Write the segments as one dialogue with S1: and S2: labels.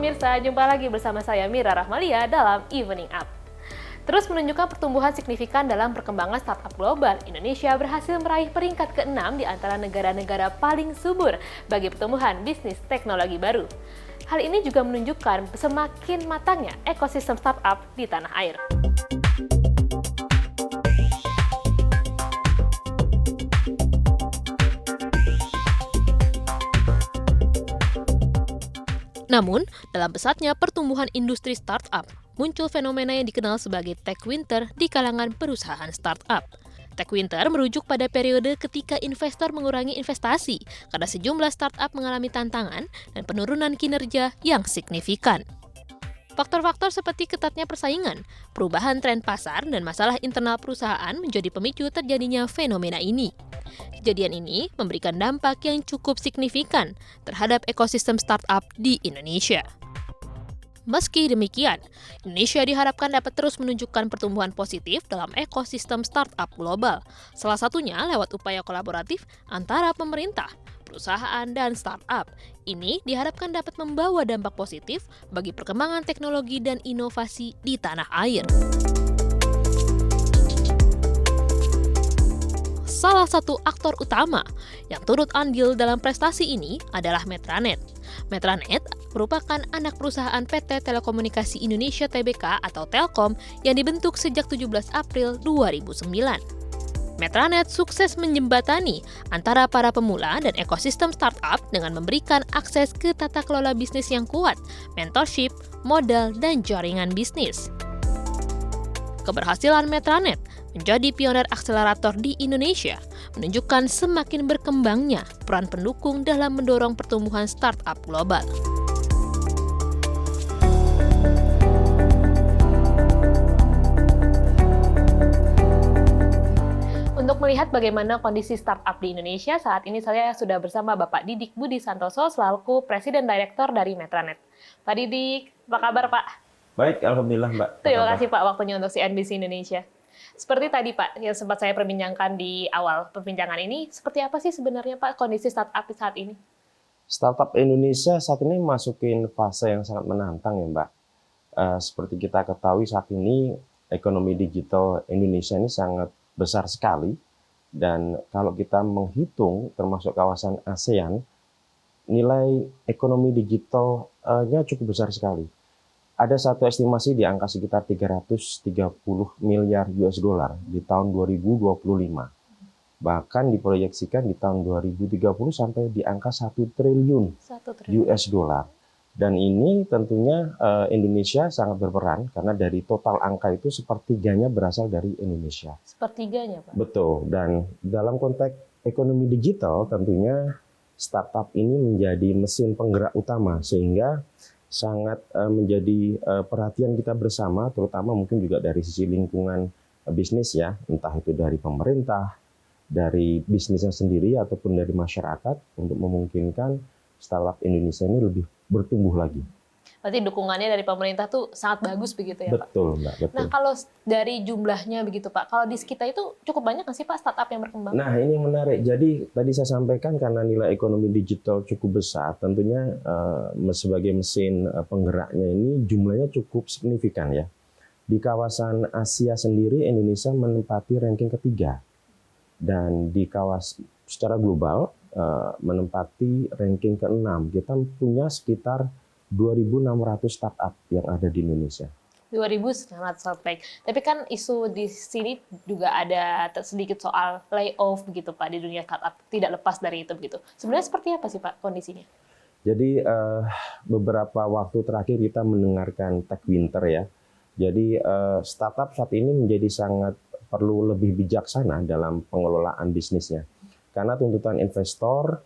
S1: pemirsa, jumpa lagi bersama saya Mira Rahmalia dalam Evening Up. Terus menunjukkan pertumbuhan signifikan dalam perkembangan startup global, Indonesia berhasil meraih peringkat ke-6 di antara negara-negara paling subur bagi pertumbuhan bisnis teknologi baru. Hal ini juga menunjukkan semakin matangnya ekosistem startup di tanah air. Namun, dalam pesatnya pertumbuhan industri startup, muncul fenomena yang dikenal sebagai tech winter di kalangan perusahaan startup. Tech winter merujuk pada periode ketika investor mengurangi investasi karena sejumlah startup mengalami tantangan dan penurunan kinerja yang signifikan. Faktor-faktor seperti ketatnya persaingan, perubahan tren pasar, dan masalah internal perusahaan menjadi pemicu terjadinya fenomena ini. Kejadian ini memberikan dampak yang cukup signifikan terhadap ekosistem startup di Indonesia. Meski demikian, Indonesia diharapkan dapat terus menunjukkan pertumbuhan positif dalam ekosistem startup global, salah satunya lewat upaya kolaboratif antara pemerintah, perusahaan, dan startup. Ini diharapkan dapat membawa dampak positif bagi perkembangan teknologi dan inovasi di tanah air. Salah satu aktor utama yang turut andil dalam prestasi ini adalah Metranet. Metranet merupakan anak perusahaan PT Telekomunikasi Indonesia Tbk atau Telkom yang dibentuk sejak 17 April 2009. Metranet sukses menjembatani antara para pemula dan ekosistem startup dengan memberikan akses ke tata kelola bisnis yang kuat, mentorship, modal, dan jaringan bisnis. Keberhasilan Metranet menjadi pioner akselerator di Indonesia menunjukkan semakin berkembangnya peran pendukung dalam mendorong pertumbuhan startup global. Untuk melihat bagaimana kondisi startup di Indonesia, saat ini saya sudah bersama Bapak Didik Budi Santoso selaku Presiden Direktur dari Metranet. Pak Didik, apa kabar Pak?
S2: Baik, Alhamdulillah Mbak.
S1: Terima kasih Pak waktunya untuk CNBC Indonesia. Seperti tadi Pak, yang sempat saya perbincangkan di awal perbincangan ini, seperti apa sih sebenarnya Pak kondisi startup saat ini?
S2: Startup Indonesia saat ini masukin fase yang sangat menantang ya Mbak. Seperti kita ketahui saat ini ekonomi digital Indonesia ini sangat besar sekali. Dan kalau kita menghitung termasuk kawasan ASEAN, nilai ekonomi digitalnya cukup besar sekali. Ada satu estimasi di angka sekitar 330 miliar US dollar di tahun 2025. Bahkan diproyeksikan di tahun 2030 sampai di angka 1 triliun US dollar. Dan ini tentunya Indonesia sangat berperan karena dari total angka itu sepertiganya berasal dari Indonesia.
S1: Sepertiganya Pak?
S2: Betul, dan dalam konteks ekonomi digital tentunya startup ini menjadi mesin penggerak utama sehingga sangat menjadi perhatian kita bersama, terutama mungkin juga dari sisi lingkungan bisnis ya, entah itu dari pemerintah, dari bisnisnya sendiri ataupun dari masyarakat untuk memungkinkan startup Indonesia ini lebih bertumbuh lagi.
S1: Berarti dukungannya dari pemerintah tuh sangat bagus begitu ya Pak?
S2: Betul Mbak, betul.
S1: Nah kalau dari jumlahnya begitu Pak, kalau di kita itu cukup banyak nggak sih Pak startup yang berkembang?
S2: Nah ini yang menarik, jadi tadi saya sampaikan karena nilai ekonomi digital cukup besar, tentunya sebagai mesin penggeraknya ini jumlahnya cukup signifikan ya. Di kawasan Asia sendiri Indonesia menempati ranking ketiga. Dan di kawasan secara global menempati ranking ke-6. Kita punya sekitar 2.600 startup yang ada di Indonesia.
S1: 2.600 baik. Tapi kan isu di sini juga ada sedikit soal layoff begitu Pak di dunia startup. Tidak lepas dari itu begitu. Sebenarnya seperti apa sih Pak kondisinya?
S2: Jadi beberapa waktu terakhir kita mendengarkan tech winter ya. Jadi startup saat ini menjadi sangat perlu lebih bijaksana dalam pengelolaan bisnisnya. Karena tuntutan investor,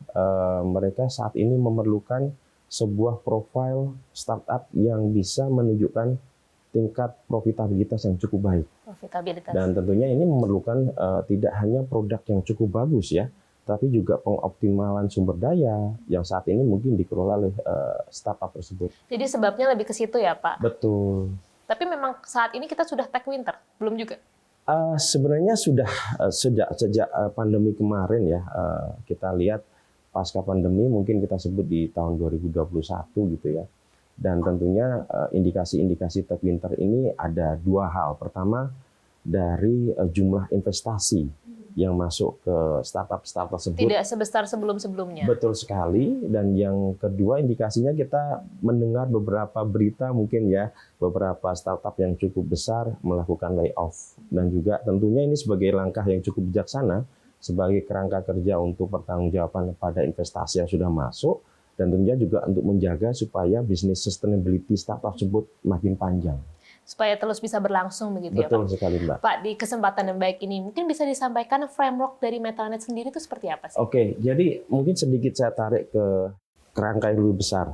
S2: mereka saat ini memerlukan sebuah profil startup yang bisa menunjukkan tingkat profitabilitas yang cukup baik.
S1: Profitabilitas.
S2: Dan tentunya ini memerlukan tidak hanya produk yang cukup bagus ya, tapi juga pengoptimalan sumber daya yang saat ini mungkin dikelola oleh startup tersebut.
S1: Jadi sebabnya lebih ke situ ya Pak?
S2: Betul.
S1: Tapi memang saat ini kita sudah tech winter, belum juga?
S2: Sebenarnya sudah sejak pandemi kemarin ya, kita lihat pasca pandemi mungkin kita sebut di tahun 2021 gitu ya. Dan tentunya indikasi-indikasi Techwinter ini ada dua hal. Pertama, dari jumlah investasi yang masuk ke startup tersebut.
S1: Tidak sebesar sebelum-sebelumnya.
S2: Betul sekali. Dan yang kedua, indikasinya kita mendengar beberapa berita mungkin ya, beberapa startup yang cukup besar melakukan layoff. Dan juga tentunya ini sebagai langkah yang cukup bijaksana, sebagai kerangka kerja untuk pertanggungjawaban pada investasi yang sudah masuk, dan tentunya juga untuk menjaga supaya bisnis sustainability startup tersebut makin panjang.
S1: Supaya terus bisa berlangsung begitu.
S2: Betul
S1: ya Pak?
S2: sekali, Mbak.
S1: Pak, di kesempatan yang baik ini mungkin bisa disampaikan framework dari Metranet sendiri itu seperti apa sih?
S2: Oke, jadi mungkin sedikit saya tarik ke kerangka yang lebih besar.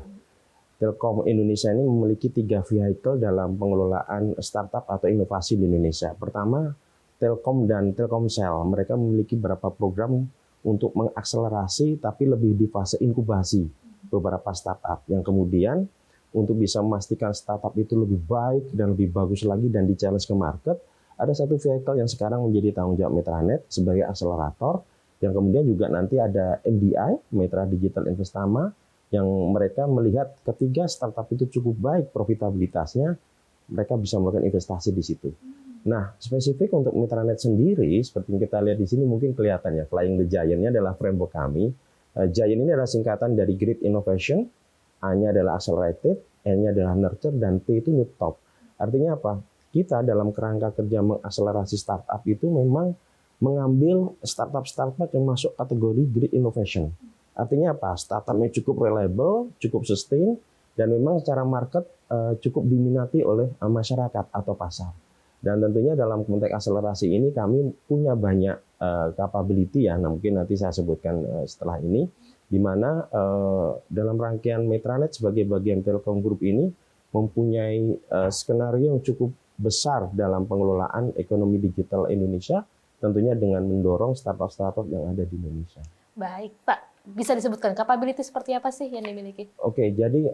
S2: Telkom Indonesia ini memiliki 3 vehicle dalam pengelolaan startup atau inovasi di Indonesia. Pertama, Telkom dan Telkomsel. Mereka memiliki beberapa program untuk mengakselerasi tapi lebih di fase inkubasi beberapa startup yang kemudian untuk bisa memastikan startup itu lebih baik dan lebih bagus lagi dan di-challenge ke market, ada satu vehicle yang sekarang menjadi tanggung jawab Metranet sebagai akselerator, yang kemudian juga nanti ada MDI, Metra Digital Investama, yang mereka melihat ketiga startup itu cukup baik profitabilitasnya, mereka bisa melakukan investasi di situ. Nah, spesifik untuk Metranet sendiri, seperti yang kita lihat di sini mungkin kelihatan ya, Flying the Giant-nya adalah framework kami. Giant ini adalah singkatan dari Great Innovation, A-nya adalah accelerated, N-nya adalah nurture, dan T itu new top. Artinya apa? Kita dalam kerangka kerja mengakselerasi startup itu memang mengambil startup-startup yang masuk kategori Great Innovation. Artinya apa? Startupnya cukup reliable, cukup sustain, dan memang secara market cukup diminati oleh masyarakat atau pasar. Dan tentunya dalam konteks akselerasi ini kami punya banyak capability ya, nah, mungkin nanti saya sebutkan setelah ini, di mana dalam rangkaian Metranet sebagai bagian Telkom Group ini mempunyai skenario yang cukup besar dalam pengelolaan ekonomi digital Indonesia, tentunya dengan mendorong startup-startup yang ada di Indonesia.
S1: Baik, Pak. Bisa disebutkan capability seperti apa sih yang dimiliki?
S2: Oke, jadi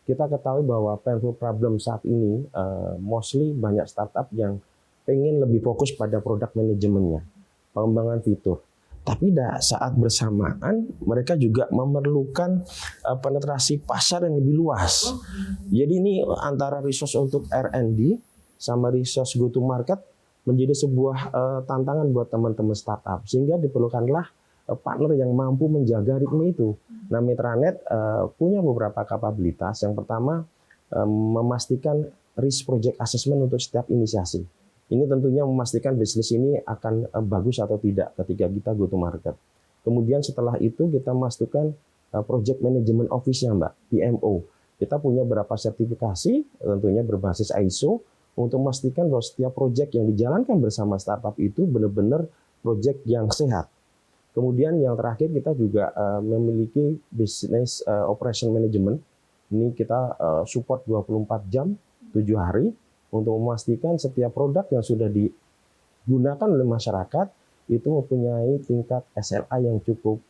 S2: kita ketahui bahwa painful problem saat ini mostly banyak startup yang pengen lebih fokus pada produk manajemennya, pengembangan fitur. Tapi saat bersamaan mereka juga memerlukan penetrasi pasar yang lebih luas. Jadi ini antara resource untuk R&D sama resource go to market menjadi sebuah tantangan buat teman-teman startup. Sehingga diperlukanlah partner yang mampu menjaga ritme itu. Nah, Metranet punya beberapa kapabilitas. Yang pertama, memastikan risk project assessment untuk setiap inisiasi. Ini tentunya memastikan bisnis ini akan bagus atau tidak ketika kita go to market. Kemudian setelah itu kita memastikan project management office-nya, Mbak, PMO. Kita punya beberapa sertifikasi, tentunya berbasis ISO, untuk memastikan bahwa setiap project yang dijalankan bersama startup itu benar-benar project yang sehat. Kemudian yang terakhir kita juga memiliki business operation management. Ini kita support 24 jam, 7 hari untuk memastikan setiap produk yang sudah digunakan oleh masyarakat itu mempunyai tingkat SLA yang cukup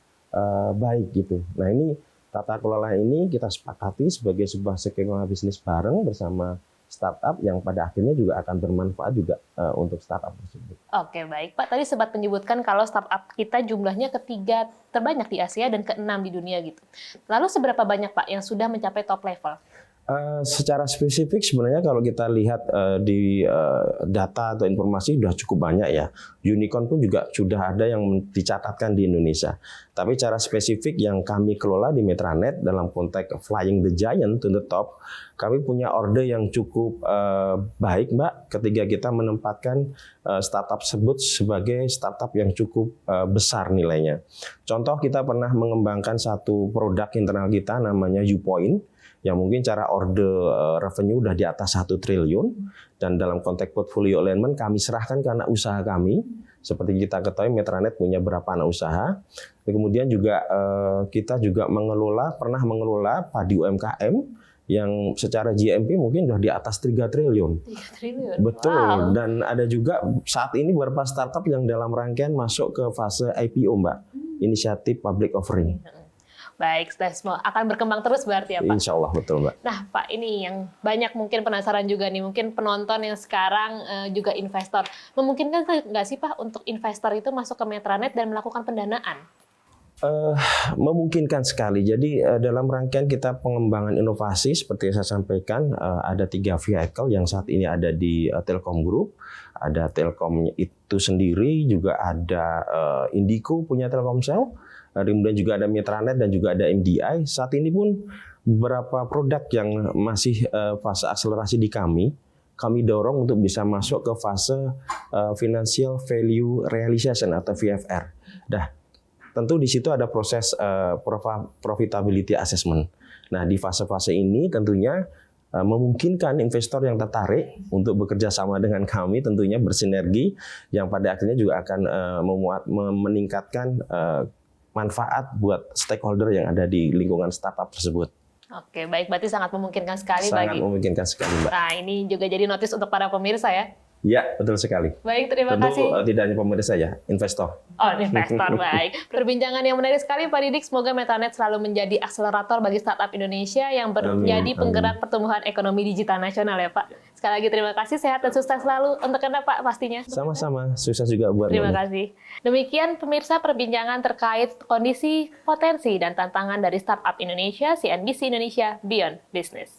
S2: baik gitu. Nah, ini tata kelola ini kita sepakati sebagai sebuah skema bisnis bareng bersama startup yang pada akhirnya juga akan bermanfaat juga untuk startup tersebut.
S1: Oke, baik. Pak, tadi sempat menyebutkan kalau startup kita jumlahnya ketiga terbanyak di Asia dan keenam di dunia gitu. Lalu seberapa banyak, Pak, yang sudah mencapai top level?
S2: Secara spesifik sebenarnya kalau kita lihat di data atau informasi sudah cukup banyak ya. Unicorn pun juga sudah ada yang dicatatkan di Indonesia. Tapi cara spesifik yang kami kelola di Metranet dalam konteks Flying the Giant to the top, kami punya order yang cukup baik, Mbak, ketika kita menempatkan startup tersebut sebagai startup yang cukup besar nilainya. Contoh, kita pernah mengembangkan satu produk internal kita namanya Upoint, yang mungkin cara order revenue udah di atas 1 triliun, dan dalam konteks portfolio alignment kami serahkan ke anak usaha kami. Seperti kita ketahui Metranet punya berapa anak usaha. Kemudian juga kita juga pernah mengelola padi UMKM yang secara GMP mungkin udah di atas 3 triliun.
S1: 3 triliun.
S2: Betul.
S1: Wow.
S2: Dan ada juga saat ini beberapa startup yang dalam rangkaian masuk ke fase IPO, Mbak. Inisiatif Public Offering.
S1: Baik, semua akan berkembang terus berarti ya, Pak?
S2: Insya Allah, betul, Mbak.
S1: Nah, Pak, ini yang banyak mungkin penasaran juga nih, mungkin penonton yang sekarang juga investor. Memungkinkan nggak sih, Pak, untuk investor itu masuk ke Metranet dan melakukan pendanaan?
S2: Eh, Memungkinkan sekali. Jadi dalam rangkaian kita pengembangan inovasi seperti yang saya sampaikan, ada 3 vehicle yang saat ini ada di Telkom Group. Ada Telkom itu sendiri, juga ada Indico punya Telkomsel, kemudian juga ada Metranet dan juga ada MDI. Saat ini pun beberapa produk yang masih fase akselerasi di kami dorong untuk bisa masuk ke fase Financial Value Realization atau VFR. Tentu di situ ada proses profitability assessment. Nah, di fase-fase ini tentunya memungkinkan investor yang tertarik untuk bekerja sama dengan kami, tentunya bersinergi, yang pada akhirnya juga akan meningkatkan manfaat buat stakeholder yang ada di lingkungan startup tersebut.
S1: Oke, baik. Berarti sangat memungkinkan sekali
S2: Sangat memungkinkan sekali, Mbak.
S1: Nah, ini juga jadi notis untuk para pemirsa ya.
S2: Ya, betul sekali.
S1: Baik, terima
S2: Tentu
S1: kasih.
S2: tidak hanya pemirsa ya, investor.
S1: Oh, investor, baik. Perbincangan yang menarik sekali, Pak Didik. Semoga Metranet selalu menjadi akselerator bagi startup Indonesia yang menjadi penggerak pertumbuhan ekonomi digital nasional ya, Pak. Sekali lagi terima kasih, sehat dan sukses selalu untuk Anda, Pak, pastinya.
S2: Sama-sama, sukses juga buat
S1: Terima
S2: Anda.
S1: kasih. Demikian pemirsa perbincangan terkait kondisi, potensi, dan tantangan dari startup Indonesia, CNBC Indonesia Beyond Business.